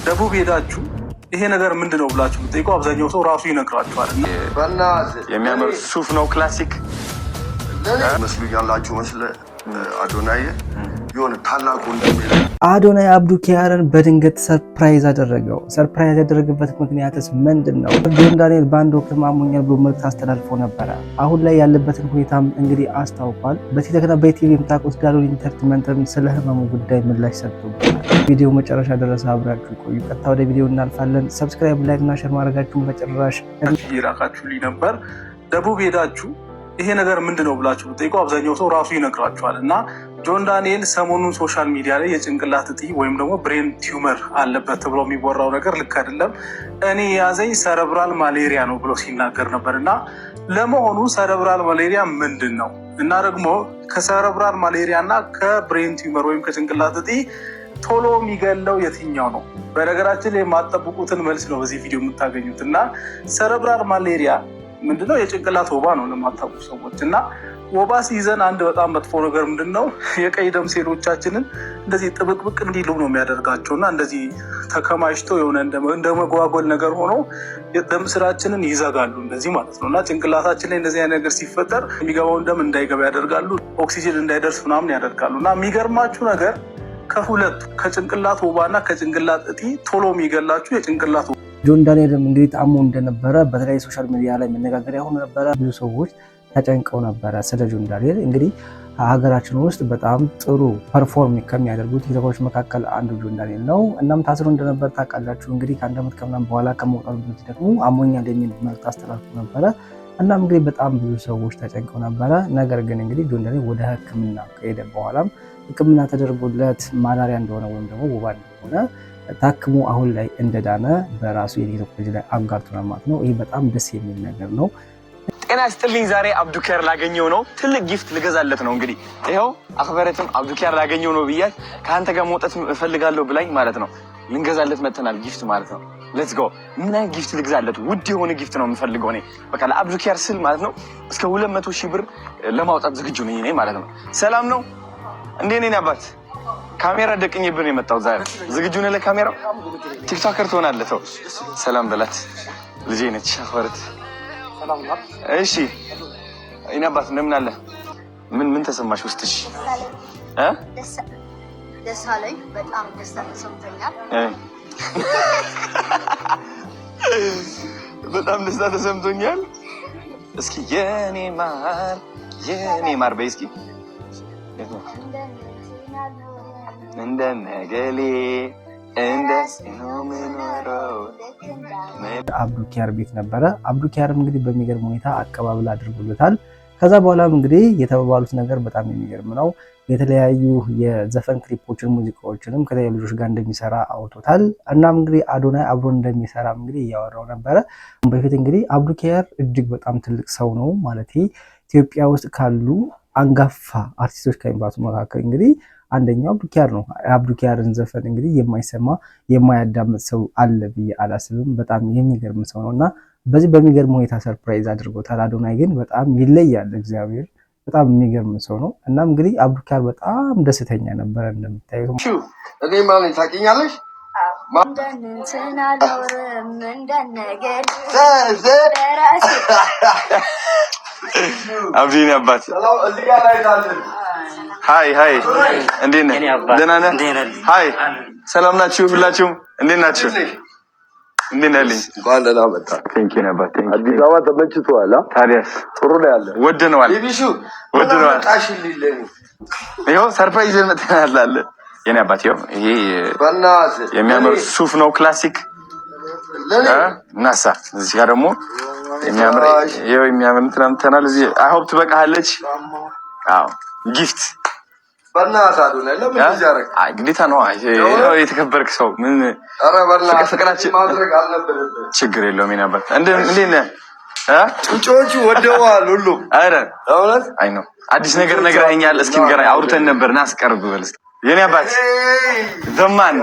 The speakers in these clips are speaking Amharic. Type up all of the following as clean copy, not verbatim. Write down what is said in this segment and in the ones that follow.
ደቡብ ሄዳችሁ ይሄ ነገር ምንድነው ብላችሁ ብትጠይቁ አብዛኛው ሰው ራሱ ይነግራችኋል። የሚያምር ሱፍ ነው ክላሲክ መስሉ ያላችሁ መስለ አዶናይ የሆነ ታላቁ አዶናይ አብዱኪያርን በድንገት ሰርፕራይዝ አደረገው። ሰርፕራይዝ ያደረገበት ምክንያትስ ምንድነው? ጆን ዳንኤል ባንድ ወቅት ማሞኛል ብሎ መልእክት አስተላልፎ ነበረ። አሁን ላይ ያለበትን ሁኔታም እንግዲህ አስታውቋል። በቲክቶክና በኢቲቪ የምታውቁት ዳሎል ኢንተርቴይንመንትም ስለ ህመሙ ጉዳይ ምላሽ ሰጥቶበታል። ቪዲዮ መጨረሻ ድረስ አብራችሁ ቆዩ። ቀጥታ ወደ ቪዲዮ እናልፋለን። ሰብስክራይብ፣ ላይክ እና ሼር ማድረጋችሁን በጭራሽ ይራካችሁልኝ ነበር። ደቡብ ሄዳችሁ ይሄ ነገር ምንድነው ብላችሁ ብትጠይቁ አብዛኛው ሰው ራሱ ይነግራችኋል። እና ጆን ዳንኤል ሰሞኑን ሶሻል ሚዲያ ላይ የጭንቅላት እጢ ወይም ደግሞ ብሬን ቲዩመር አለበት ተብሎ የሚወራው ነገር ልክ አይደለም፣ እኔ የያዘኝ ሰረብራል ማሌሪያ ነው ብሎ ሲናገር ነበር። እና ለመሆኑ ሰረብራል ማሌሪያ ምንድን ነው? እና ደግሞ ከሰረብራል ማሌሪያ እና ከብሬን ቲዩመር ወይም ከጭንቅላት እጢ ቶሎ የሚገለው የትኛው ነው? በነገራችን ላይ የማጠብቁትን መልስ ነው በዚህ ቪዲዮ የምታገኙት። እና ሰረብራል ማሌሪያ ምንድነው? የጭንቅላት ወባ ነው ለማታውቁ ሰዎች። እና ወባ ሲይዘን አንድ በጣም መጥፎ ነገር ምንድነው? የቀይ ደም ሴሎቻችንን እንደዚህ ጥብቅብቅ እንዲሉ ነው የሚያደርጋቸው እና እንደዚህ ተከማችተው የሆነ እንደ መጓጎል ነገር ሆኖ የደም ስራችንን ይዘጋሉ እንደዚህ ማለት ነው። እና ጭንቅላታችን ላይ እንደዚህ አይነት ነገር ሲፈጠር የሚገባውን ደም እንዳይገባ ያደርጋሉ፣ ኦክሲጅን እንዳይደርስ ምናምን ያደርጋሉ። እና የሚገርማችሁ ነገር ከሁለቱ ከጭንቅላት ወባና ከጭንቅላት እጢ ቶሎ የሚገላችሁ የጭንቅላት ወባ። ጆን ዳንኤልም እንግዲህ ታሞ እንደነበረ በተለያዩ ሶሻል ሚዲያ ላይ መነጋገሪያ ሆኖ ነበረ። ብዙ ሰዎች ተጨንቀው ነበረ ስለ ጆን ዳንኤል። እንግዲህ ሀገራችን ውስጥ በጣም ጥሩ ፐርፎርም ከሚያደርጉት ቲክቶከሮች መካከል አንዱ ጆን ዳንኤል ነው። እናም ታስሮ እንደነበር ታውቃላችሁ። እንግዲህ ከአንድ ዓመት ከምናምን በኋላ ከመውጣቱ በፊት ደግሞ አሞኛል የሚል መልዕክት አስተላልፎ ነበረ። እናም እንግዲህ በጣም ብዙ ሰዎች ተጨንቀው ነበረ። ነገር ግን እንግዲህ ጆን ዳንኤል ወደ ሕክምና ከሄደ በኋላም ሕክምና ተደርጎለት ማላሪያ እንደሆነ ወይም ደግሞ ወባ እንደሆነ ታክሞ አሁን ላይ እንደዳነ በራሱ የቲክቶክ ፔጅ ላይ አጋርቶናል ማለት ነው። ይህ በጣም ደስ የሚል ነገር ነው። ጤና ይስጥልኝ። ዛሬ አብዱኪያር ላገኘው ነው፣ ትልቅ ጊፍት ልገዛለት ነው። እንግዲህ ይኸው አክበረትም አብዱኪያር ላገኘው ነው ብያት ከአንተ ጋር መውጣት እፈልጋለሁ ብላኝ ማለት ነው። ልንገዛለት መተናል ጊፍት ማለት ነው። ሌትስ ጎ። ምን አይነት ጊፍት ልግዛለት? ውድ የሆነ ጊፍት ነው የምፈልገው እኔ በቃ ለአብዱኪያር ስል ማለት ነው። እስከ 200,000 ብር ለማውጣት ዝግጁ ነኝ እኔ ማለት ነው። ሰላም ነው እንዴ? ነኝ አባት ካሜራ ደቅኝብን የመጣው ዛሬ ዝግጁ ነህ ለካሜራው? ቲክቶከር ትሆናለህ። ተው ሰላም በላት ልጄ ነች አክበረት። እሺ እኔ አባት እንደምን አለ? ምን ተሰማሽ ውስጥሽ? ደስ አለኝ። በጣም ደስታ ተሰምቶኛል። በጣም ደስታ ተሰምቶኛል። እስኪ የኔ ማር በይ እስኪ እንደነገሌ አብዱኪያር ቤት ነበረ። አብዱኪያርም እንግዲህ በሚገርም ሁኔታ አቀባበል አድርጎለታል። ከዛ በኋላም እንግዲህ የተባባሉት ነገር በጣም የሚገርም ነው። የተለያዩ የዘፈን ክሊፖችን ሙዚቃዎችንም ከተለያዩ ልጆች ጋር እንደሚሰራ አውቶታል። እናም እንግዲህ አዶናይ አብሮ እንደሚሰራ እንግዲህ እያወራው ነበረ። በፊት እንግዲህ አብዱኪያር እጅግ በጣም ትልቅ ሰው ነው ማለት ኢትዮጵያ ውስጥ ካሉ አንጋፋ አርቲስቶች ከሚባሉት መካከል እንግዲህ አንደኛው አብዱኪያር ነው። አብዱኪያርን ዘፈን እንግዲህ የማይሰማ የማያዳምጥ ሰው አለ ብዬ አላስብም። በጣም የሚገርም ሰው ነው እና በዚህ በሚገርም ሁኔታ ሰርፕራይዝ አድርጎታል። አዶናይ ግን በጣም ይለያል። እግዚአብሔር በጣም የሚገርም ሰው ነው። እናም እንግዲህ አብዱኪያር በጣም ደስተኛ ነበረ እንደምታዩት። እኔ ማለት ታውቂኛለሽ አብዲን አባት ሃይ እንዴት ነህ? ደህና ነህ? ሃይ ሰላም ናችሁ? ሁላችሁም እንዴት ናችሁ? እንዴት ነህ? እንኳን ደህና መጣ። ቴንኪው ነበር። አዲስ አበባ ተመችቶሃል? ታዲያስ ጥሩ ነው ያለ ወደነዋል። ታሽልልኝ ይኸው ሰርፕራይዝ መጥተናል አለ የኔ አባት። ይኸው ይሄ የሚያምር ሱፍ ነው ክላሲክ ናሳ። እዚህ ጋር ደግሞ የሚያምር ትናንትናል። እዚህ አይሆፕ ትበቃለች። አዎ ጊፍት በእናትህ አዶናይ ለምን እንደዚህ አደረግ? ግዴታ ነው። የተከበርክ ሰው ምን ፍቅራችን ማድረግ አልነበረብህም። ችግር የለውም የኔ አባት። እንዴት ነህ? ጩጮቹ ወደዋል ሁሉ። አረ እውነት አይ ነው አዲስ ነገር ነግረኸኛል። እስኪ ንገረኝ። አውርተን ነበር ና አስቀርብ በል እስኪ የኔ አባት ዘማን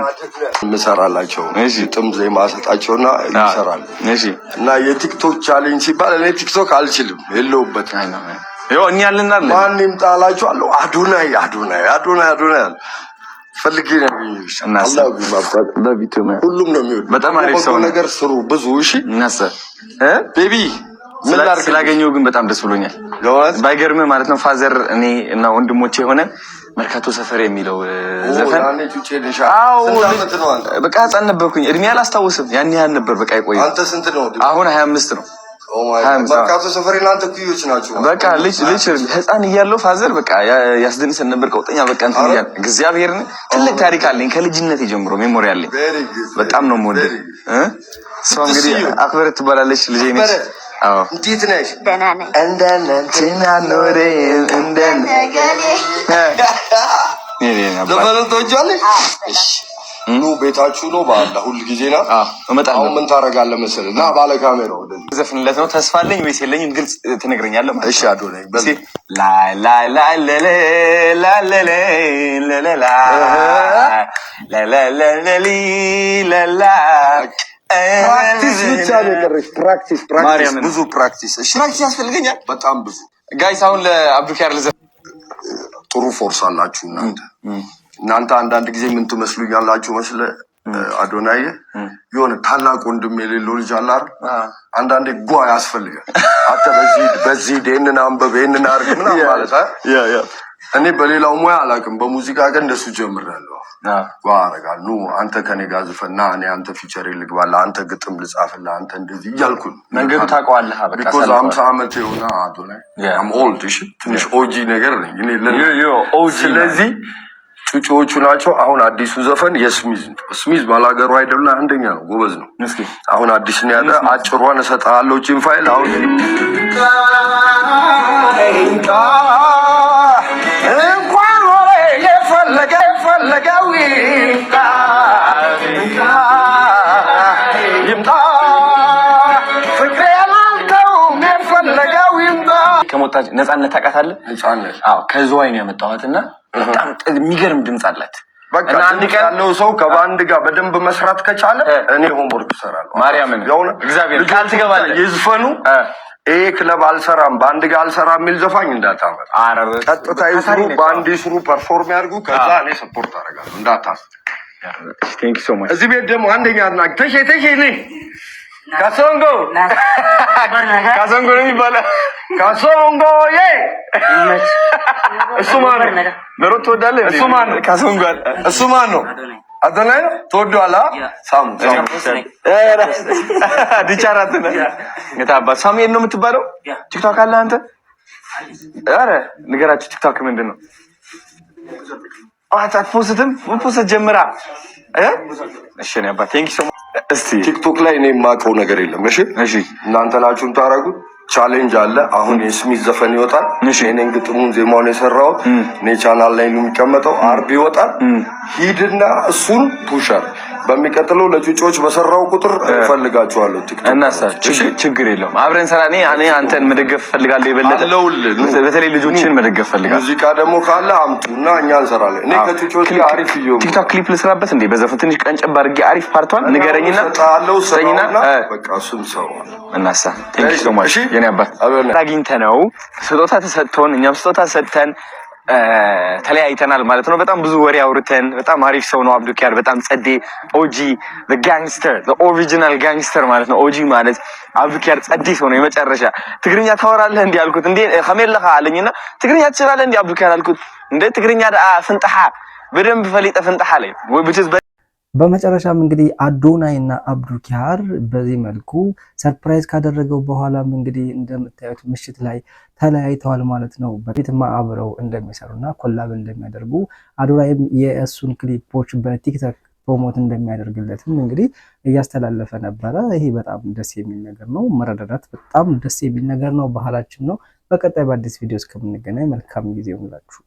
እንሰራላቸው። እሺ ጥም ዜማ ሰጣቸውና ይሰራሉ። እሺ እና የቲክቶክ ቻሌንጅ ሲባል እኔ ቲክቶክ አልችልም የለውበት አይና ይኸው እኛ ያለና ማንም ጣላችሁ አለው አዶናይ ፈልጌ ነው ሁሉም ነው የሚወድ በጣም አሪፍ ሰው ነገር ስሩ ብዙ እሺ እናሰ ቤቢ ምን ላድርግ ስላገኘው ግን በጣም ደስ ብሎኛል ባይገርምህ ማለት ነው ፋዘር እኔ እና ወንድሞቼ ሆነን መርካቶ ሰፈር የሚለው ዘፈን በቃ ህፃን ነበርኩኝ እድሜ አላስታውስም ያን ያህል ነበር በቃ ይቆይ አንተ ስንት ነው አሁን 25 ነው መርካቶ ሰፈር እናንተ ኩዮች ናችሁ በቃ ልጅ ህፃን እያለሁ ፋዘር በቃ ያስደንሰን ነበር ቀውጠኛ በቃ እንትን ይያል እግዚአብሔርን ትልቅ ታሪክ አለኝ ከልጅነት ጀምሮ ሜሞሪ አለኝ በጣም ነው ሞዴ ሰው እንግዲህ አክብረት ትባላለች ልጄ ነች አዎ እንዴት ነሽ ደህና ነኝ እንደናንተና ኖሬ እንደነገሌ ዘፈኑን ትወጂዋለሽ ኑ ቤታችሁ ነው ባላ ሁሉ ጊዜ ነው እመጣለሁ አሁን ምን ታረጋለህ መሰለህ ና ባለ ካሜራው ወደዚህ ዘፈንለት ነው ተስፋ አለኝ ወይስ የለኝም ግልጽ ትነግረኛለህ ማለት እሺ አዶናይ ላ ላ ላ ለለ ላ ለለ ለላ ላ ላ ላ ለላ ፕራክቲስ ብቻ ነው የቀረሽ ፕራክቲስ ብዙ ፕራክቲስ እሺ ፕራክቲስ ያስፈልገኛል በጣም ብዙ ጋይስ አሁን ለአብዱኪያር ጥሩ ፎርስ አላችሁ እናንተ አንዳንድ ጊዜ ምን ትመስሉኛላችሁ መስለ አዶናይ የሆነ ታላቅ ወንድም የሌለው ልጅ አለ አይደል አንዳንዴ ጓ ያስፈልጋል አተ በዚህ ደህና አንበብ ይሄንን አርግ ምናምን ማለት ያ እኔ በሌላው ሙያ አላውቅም በሙዚቃ ግን እንደሱ ጀምራለሁ ጓ አረጋሉ አንተ ከኔ ጋር ዝፈና እኔ አንተ ፊቸር ልግባላ አንተ ግጥም ልጻፍላ አንተ እንደዚህ እያልኩ መንገዱ ታውቀዋለህ በቃ because 50 አመት የሆነ አዶናይ I'm old እሺ ትንሽ ኦጂ ነገር ነኝ እኔ ኦጂ ስለዚህ ጩጮቹ ናቸው አሁን አዲሱ ዘፈን የስሚዝ ባላገሩ አይደለም አንደኛ ነው ጎበዝ ነው አሁን አዲስ ነው ያለ አጭሯን እሰጣለሁ ቺን ፋይል አሁን እንኳን ወሬ የፈለገው ይምጣ ፍቅሬ ላንተው የፈለገው ይምጣ ከሞታች ነፃነት ታውቃታለህ ነፃነት አዎ ከዝዋይ ነው ያመጣኋትና በጣም የሚገርም ድምጽ አላት በቃ አንድ ቀን ያለው ሰው ከባንድ ጋር በደንብ መስራት ከቻለ እኔ ሆምወርክ እሰራለሁ ማርያምን እግዚአብሔር ቃል ትገባለህ ይዝፈኑ ክለብ አልሰራም ባንድ ጋር አልሰራም የሚል ዘፋኝ እንዳታመጣ አረብ ቀጥታ ይስሩ ባንድ ይስሩ ፐርፎርም ያርጉ ከዛ እኔ ሰፖርት አደርጋለሁ እንዳታስ ቴንክ ዩ ሶ ማች እዚህ ቤት ደግሞ አንደኛ አድናቂ ተሼ ነኝ ካሶንጎ ነው የሚባለው ካሶንጎ እሱ ማን ነው ምሮት ትወዳለህ እሱ ማን ነው ካሶንጎ እሱ ማን ነው አዶናይ ነው ትወደዋለህ ሳሙ ዲቻራት ነው የታባ ሳሙኤል ነው የምትባለው ቲክቶክ አለ አንተ አረ ንገራችሁ ቲክቶክ ምንድነው አታፖስትም ፖስት ጀምራ እሺ ነው አባ ቴንክ ዩ ሶ ማች እስቲ ቲክቶክ ላይ እኔ የማውቀው ነገር የለም እሺ እናንተ ናችሁን ታረጉት ቻሌንጅ አለ አሁን የስሚዝ ዘፈን ይወጣል እኔን ግጥሙን ዜማውን የሰራው እኔ ቻናል ላይ ነው የሚቀመጠው አርብ ይወጣል ሂድና እሱን ፑሸር በሚቀጥለው ለጩጮች በሰራው ቁጥር ፈልጋቸዋለሁ ቲክቶክ እናሳ ችግር የለውም አብረን ሰራ እኔ አንተን መደገፍ ፈልጋለሁ ይበለጥ በተለይ ልጆችን መደገፍ ፈልጋለሁ ሙዚቃ ደግሞ ካለ አምጡና እኛ እንሰራለን እኔ ከጩጮች ጋር አሪፍ ይዩ ቲክቶክ ክሊፕ ልስራበት እንዴ በዘፈን ትንሽ ቀንጨብ አድርጌ አሪፍ ፓርቷን ንገረኝና ሰኝና በቃ እሱን ሰው እናሳ ቴንክ ዩ ሶ ማች የኔ አባት አግኝተነው ስጦታ ተሰጥቶን እኛም ስጦታ ሰጥተን ተለያይተናል ማለት ነው በጣም ብዙ ወሬ አውርተን በጣም አሪፍ ሰው ነው አብዱኪያር በጣም ጸዴ ኦጂ the gangster the original gangster ማለት ነው ኦጂ ማለት አብዱኪያር ጸዴ ሰው ነው የመጨረሻ ትግርኛ ታወራለህ እንዴ አልኩት እንዴ ከመለኻ አለኝና ትግርኛ ትችላለህ እንዴ አብዱኪያር አልኩት እንዴ ትግርኛ ፍንጣሃ በደንብ ፈሊጠ ፍንጣሃ ላይ በመጨረሻም እንግዲህ አዶናይ እና አብዱኪያር በዚህ መልኩ ሰርፕራይዝ ካደረገው በኋላም እንግዲህ እንደምታዩት ምሽት ላይ ተለያይተዋል ማለት ነው። በፊትማ አብረው እንደሚሰሩና ኮላብ እንደሚያደርጉ አዶናይም የእሱን ክሊፖች በቲክቶክ ፕሮሞት እንደሚያደርግለትም እንግዲህ እያስተላለፈ ነበረ። ይሄ በጣም ደስ የሚል ነገር ነው። መረዳዳት በጣም ደስ የሚል ነገር ነው። ባህላችን ነው። በቀጣይ በአዲስ ቪዲዮ እስከምንገናኝ መልካም ጊዜ ይሁንላችሁ።